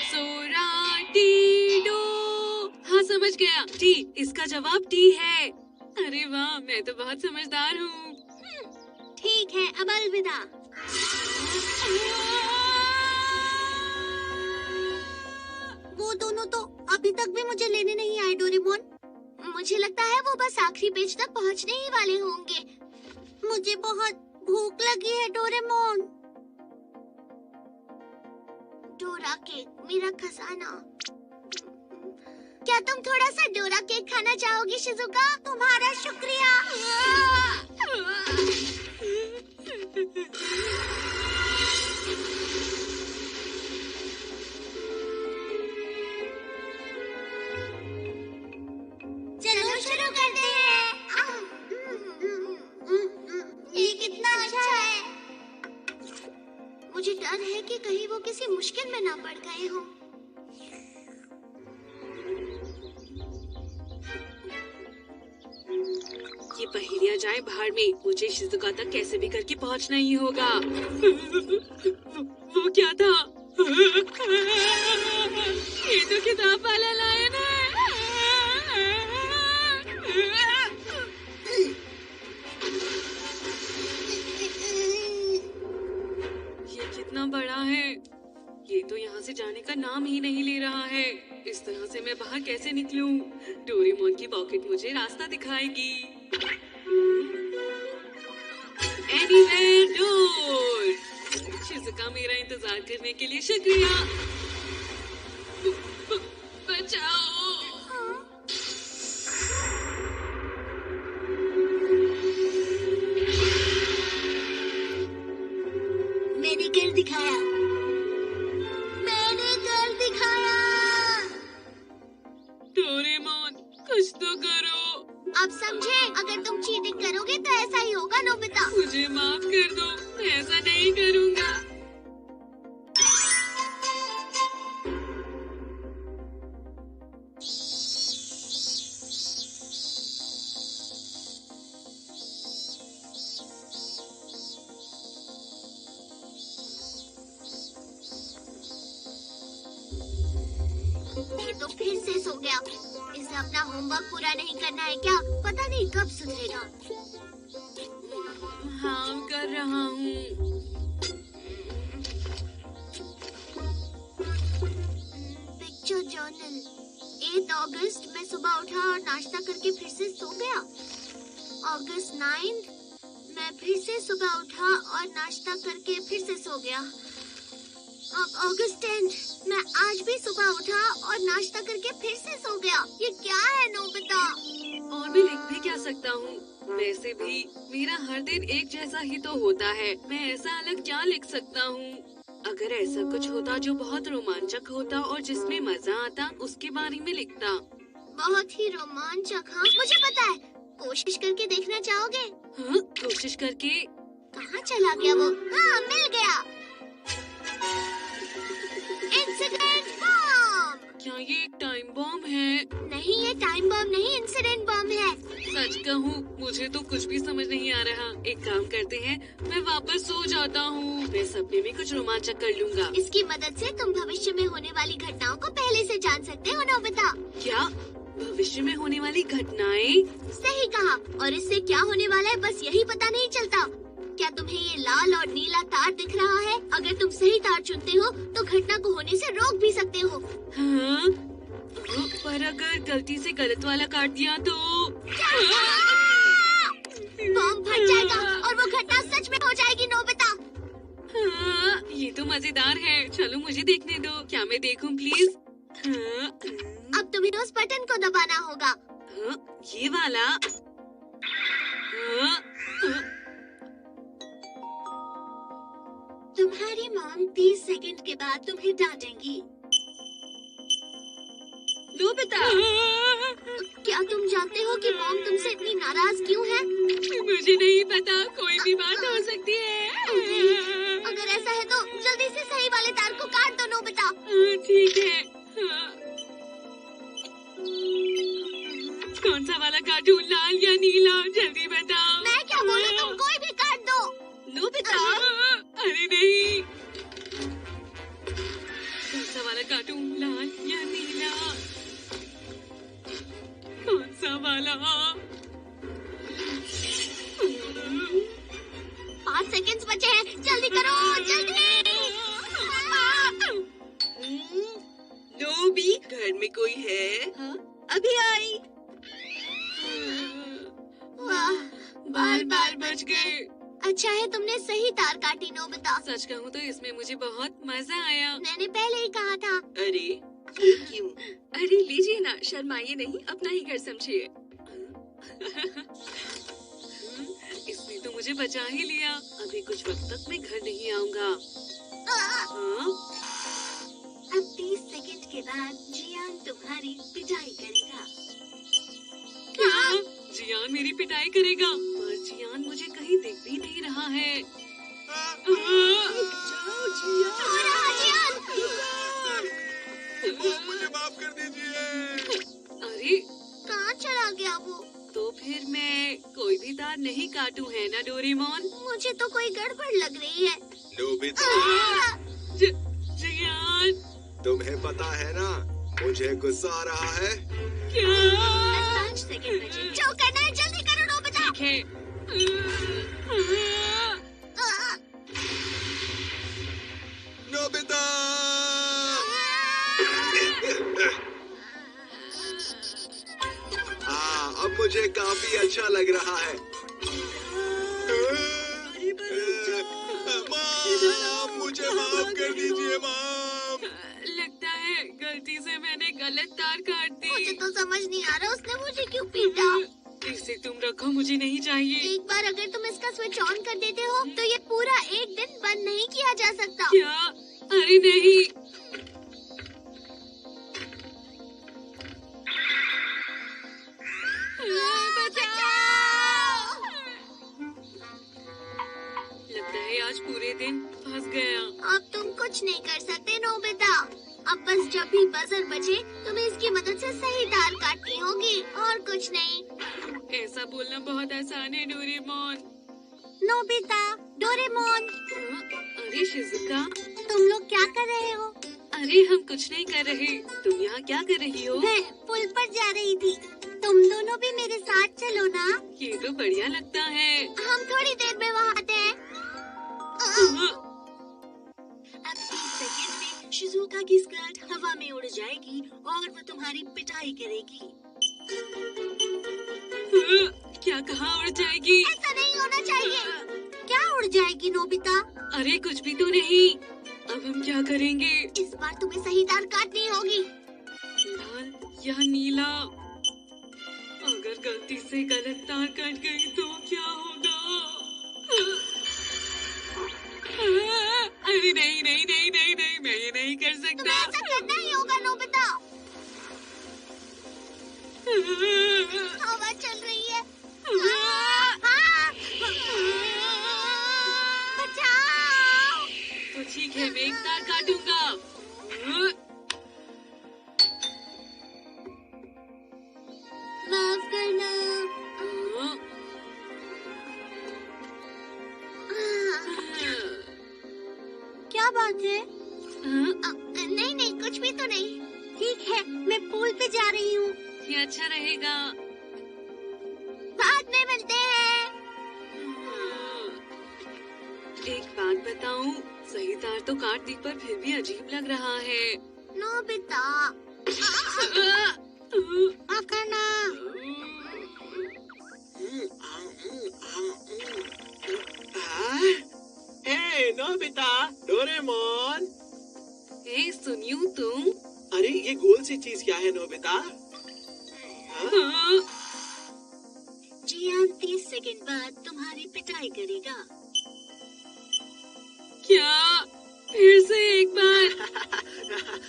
सोरा T dough. हाँ समझ गया, टी। इसका जवाब टी है। अरे वाह, मैं तो बहुत समझदार हूँ। ठीक है, अब अलविदा। वो दोनों तो अभी तक भी मुझे लेने नहीं आए डोरेमोन। मुझे लगता है वो बस आखिरी पेज तक पहुंचने ही वाले होंगे। मुझे बहुत भूख लगी है डोरेमोन। डोरा केक, मेरा खजाना। क्या तुम थोड़ा सा डोरा केक खाना चाहोगी शिजुका? तुम्हारा शुक्रिया। चलो शुरू करते हैं। ये कितना अच्छा है। मुझे डर है कि कहीं वो किसी मुश्किल में ना पड़ गए हों। ये पहेलियां जाए भाड़ में, मुझे शिजुका तक कैसे भी करके पहुंचना ही होगा। वो क्या था? ये तो किताब वाला लायन है। ये कितना बड़ा है। ये तो यहाँ से जाने का नाम ही नहीं ले रहा है। इस तरह से मैं बाहर कैसे निकलूं? डोरेमोन की पॉकेट मुझे रास्ता दिखाएगी। Anywhere door. शिजुका, मेरा इंतजार करने के लिए शुक्रिया। बचाओ। मैंने घर दिखाया। मैंने घर दिखाया। डोरेमोन, कुछ तो करो। अब समझे, अगर तुम चीटिंग करोगे तो ऐसा ही होगा नोबिता। मुझे माफ कर दो, मैं ऐसा नहीं करूँगा। ये तो फिर से सो गया। इसे अपना होमवर्क पूरा नहीं करना है क्या? पता नहीं कब सुधरेगा। हाँ, कर रहा हूँ। Picture journal. 8 अगस्त मैं सुबह उठा और नाश्ता करके फिर से सो गया। अगस्त 9 मैं फिर से सुबह उठा और नाश्ता करके फिर से सो गया। अब अगस्त 10 मैं आज भी सुबह उठा और नाश्ता करके फिर से सो गया। ये क्या है नोबिता? और भी लिख भी क्या सकता हूँ? वैसे भी मेरा हर दिन एक जैसा ही तो होता है। मैं ऐसा अलग क्या लिख सकता हूँ? अगर ऐसा कुछ होता जो बहुत रोमांचक होता और जिसमें मजा आता, उसके बारे में लिखता। बहुत ही रोमांचक। हाँ मुझे पता है। कोशिश करके देखना चाहोगे? हाँ, कोशिश करके। कहाँ चला गया वो? हाँ मिल गया। Incident bomb. क्या ये एक टाइम बॉम्ब है? नहीं, ये टाइम बॉम्ब नहीं, इंसिडेंट बॉम्ब है। सच कहूँ, मुझे तो कुछ भी समझ नहीं आ रहा। एक काम करते हैं, मैं वापस सो जाता हूँ। मैं सपने में कुछ रोमांचक कर लूँगा। इसकी मदद से तुम भविष्य में होने वाली घटनाओं को पहले से जान सकते हो नोबिता। क्या? भविष्य में होने वाली घटनाएं? सही कहा। और इससे क्या होने वाला है बस यही पता नहीं चलता। क्या तुम्हें ये लाल और नीला तार दिख रहा है? अगर तुम सही तार चुनते हो तो घटना को होने से रोक भी सकते हो। हाँ? पर अगर गलती से गलत वाला काट दिया तो? बॉम्ब फट जाएगा और वो घटना सच में हो जाएगी नोबिता। हाँ, ये तो मजेदार है। चलो मुझे देखने दो। क्या मैं देखूं प्लीज? हाँ, अब तुम्हें उस बटन को दबाना होगा। हाँ, ये वाला। हाँ, हाँ, तुम्हारी मॉम 30 सेकंड के बाद तुम्हें डांटेंगी। नोबिता, क्या तुम जानते हो कि मॉम तुमसे इतनी नाराज क्यों है? मुझे नहीं पता। कोई भी बात हो सकती है। अगर ऐसा है तो जल्दी से सही वाले तार को काट दो नोबिता। ठीक है। हाँ। कौन सा वाला काटूं, लाल या नीला? जल्दी बताओ। मैं क्या बोलूं, तुम कोई भी काट दो। नोबिता, अरे नहीं। कौन सा वाला तार काटूं, लाल या नीला? कौन सा वाला? 5 सेकंड्स बचे हैं, जल्दी करो, जल्दी। नोबी, घर में कोई है? हाँ? अभी आई। वाह, बाल बाल बच गए। अच्छा है तुमने सही तार काटी नोबिता। सच कहूँ तो इसमें मुझे बहुत मजा आया। मैंने पहले ही कहा था। अरे ये क्यों? अरे लीजिए ना, शर्माइए नहीं, अपना ही घर समझिए। इसने तो मुझे बचा ही लिया। अभी कुछ वक्त तक मैं घर नहीं आऊंगा। हाँ? अब 30 सेकंड के बाद जियान तुम्हारी पिटाई करेगा। क्या? जियान मेरी पिटाई करेगा? पर जियान मुझे कहीं दिख भी नहीं रहा है। मुझे माफ कर दीजिए। अरे कहाँ चला गया वो? तो फिर मैं कोई भी तार नहीं काटूं, है ना डोरेमोन? मुझे तो कोई गड़बड़ लग रही है। नोबिता, जियान तुम्हें पता है ना मुझे गुस्सा आ रहा है। क्या? 5 सेकंड बचे, जो करना है जल्दी करो नोबिता। ठीक है। नोबिता, हाँ अब मुझे काफी अच्छा लग रहा है। माम, मुझे माफ कर दीजिए माम। लगता है गलती से मैंने गलत तार काट मुझे दी। तो समझ नहीं आ रहा उसने मुझे क्यों पीटा। इसे तुम रखो, मुझे नहीं चाहिए। एक बार अगर तुम इसका स्विच ऑन कर देते हो तो ये पूरा एक दिन बंद नहीं किया जा सकता। क्या? अरे नहीं। लगता है आज पूरे दिन फंस गया। अब तुम कुछ नहीं कर सकते नोबिता। अब बस जब भी बजर बजे तुम्हें इसकी मदद से सही तार काटनी होगी और कुछ नहीं। ऐसा बोलना बहुत आसान है डोरेमोन। नोबिता, डोरेमोन, हाँ? अरे शिजुका, तुम लोग क्या कर रहे हो? अरे हम कुछ नहीं कर रहे। तुम यहाँ क्या कर रही हो? मैं पुल पर जा रही थी। तुम दोनों भी मेरे साथ चलो ना। ये तो बढ़िया लगता है। हम थोड़ी देर में वहाँ आते हैं। हाँ? अब 30 सेकंड में शिजुका की स्कर्ट हवा में उड़ जाएगी और वो तुम्हारी पिटाई करेगी। क्या कहाँ उड़ जाएगी? ऐसा नहीं होना चाहिए। क्या उड़ जाएगी नोबिता? अरे कुछ भी तो नहीं। अब हम क्या करेंगे? इस बार तुम्हें सही तार काटनी होगी। लाल या नीला? अगर गलती से गलत तार कट गई तो क्या होगा? अरे नहीं नहीं नहीं नहीं नहीं, मैं ये नहीं कर तुम्हें सकता। ऐसा करना ही होगा नोबिता। हवा चल रही है। हाँ। बचाओ। तो ठीक है, मैं एक तार काटूंगा। माफ करना। क्या बात है? नहीं नहीं, कुछ भी तो नहीं। ठीक है, मैं पूल पे जा रही हूँ। ये अच्छा रहेगा। बाद में मिलते हैं। एक बात बताऊं, सही तार तो काट दी पर फिर भी अजीब लग रहा है। नोबिता, माफ करना। हे नोबिता, डोरेमोन। ए सुनियो तुम। अरे ये गोल सी चीज क्या है नोबिता? हाँ? जियान 30 सेकंड बाद तुम्हारी पिटाई करेगा। क्या? फिर से एक बार?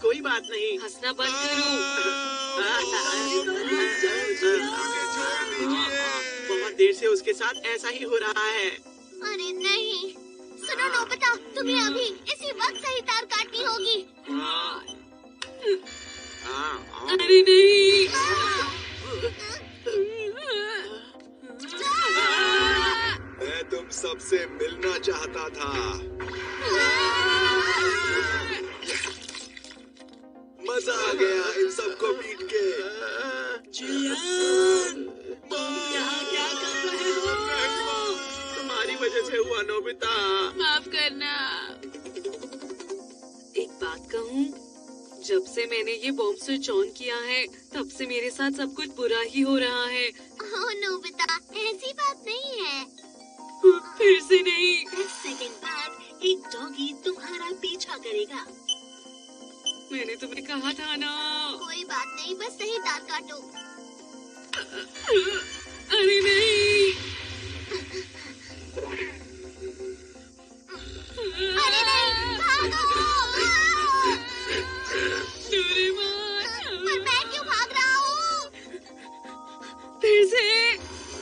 कोई बात नहीं। हंसना बंद करो। बहुत देर से उसके साथ ऐसा ही हो रहा है। अरे नहीं, सुनो नोबिता, तुम्हें अभी इसी वक्त सही तार काटनी होगी। अरे नहीं। मैं तुम सबसे मिलना चाहता था। मजा आ गया इन सबको पीट के। जियान, तुम यहाँ क्या कर रहे हो? तुम्हारी वजह से हुआ नोबिता। माफ करना। एक बात कहूँ, जब से मैंने ये बॉम्ब स्विच ऑन किया है तब से मेरे साथ सब कुछ बुरा ही हो रहा है। ओह नोबिता, ऐसी बात नहीं है। फिर से नहीं। 10 सेकंड बाद एक डॉगी तुम्हारा पीछा करेगा। मैंने तुम्हें कहा था ना। कोई बात नहीं, बस सही दांत काटो। अरे नहीं। अरे नहीं, भागो। डोरेमोन। पर मैं क्यों भाग रहा हूँ? फिर से।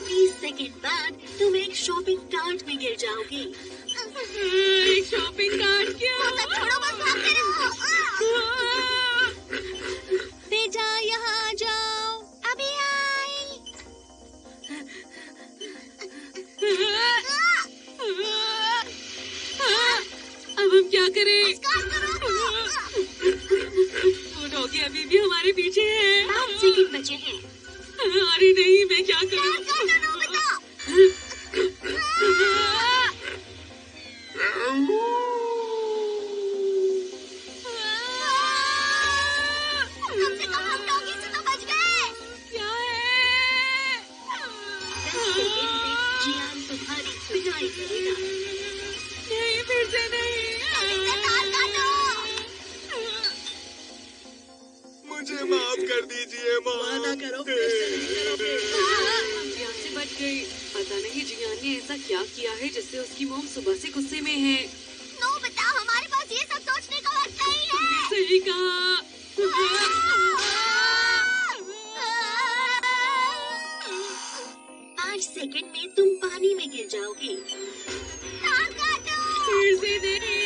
30 सेकंड बाद तुम एक शॉपिंग कार्ट में गिर जाओगी। एक शॉपिंग कार्ट क्या? वो सब छोड़ो, बस भागते रहो। बेटा यहाँ आ जाओ। अभी आई। अब हम क्या करें? मुस्कान करो। वो डॉगी अभी भी हमारे पीछे है। 5 सेकंड बचे हैं। अरे नहीं, मैं क्या करूं? दांत काटो नोबिता। कम से कम हम डॉगी से तो बच गए। क्या है? 10 सेकंड में जियान तुम्हारी पिटाई करेगा। नहीं, फिर से नहीं। जल्दी से दांत काटो। मुझे माफ कर दीजिए वादा माँ। करो फिर से नहीं करोगे। हम यहाँ से बच गई। पता नहीं जियान ने ऐसा क्या किया है जिससे उसकी मॉम सुबह से गुस्से में है। नोबिता, हमारे पास ये सब सोचने का वक्त नहीं है। सही कहा। 5 सेकंड में तुम पानी में गिर जाओगी। दांत काटो। फिर से नहीं।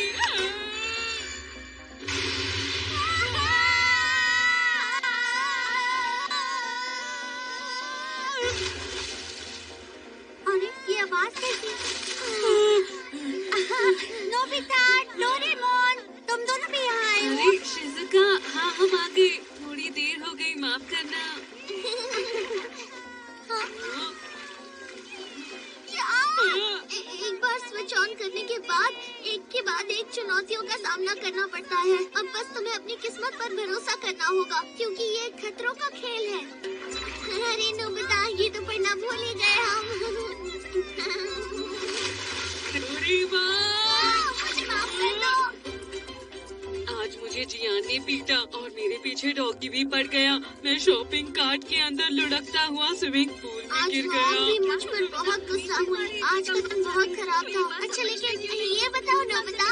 अरे ये आवाज कैसी? नोबिता, डोरेमोन, तुम दोनों भी यहाँ आए हो? अरे शिजुका, हाँ हम आ गए। थोड़ी देर हो गई, माफ करना। एक बार स्विच ऑन करने के बाद एक चुनौतियों का सामना करना पड़ता है। अब बस तुम्हें अपनी किस्मत पर भरोसा करना होगा, क्योंकि ये खतरों का खेल है। अरे नोबिता, ये तो पढ़ना भूल ही गए हम। मुझे माफ कर दो। आज मुझे जियान ने पीटा और मेरे पीछे डॉगी भी पड़ गया। मैं शॉपिंग कार्ट के अंदर लुढ़कता हुआ स्विमिंग पूल में आज गिर मॉम भी गया। मुझ पर बहुत गुस्सा हुई। आज का दिन बहुत खराब था। अच्छा लेकिन ये बताओ नोबिता,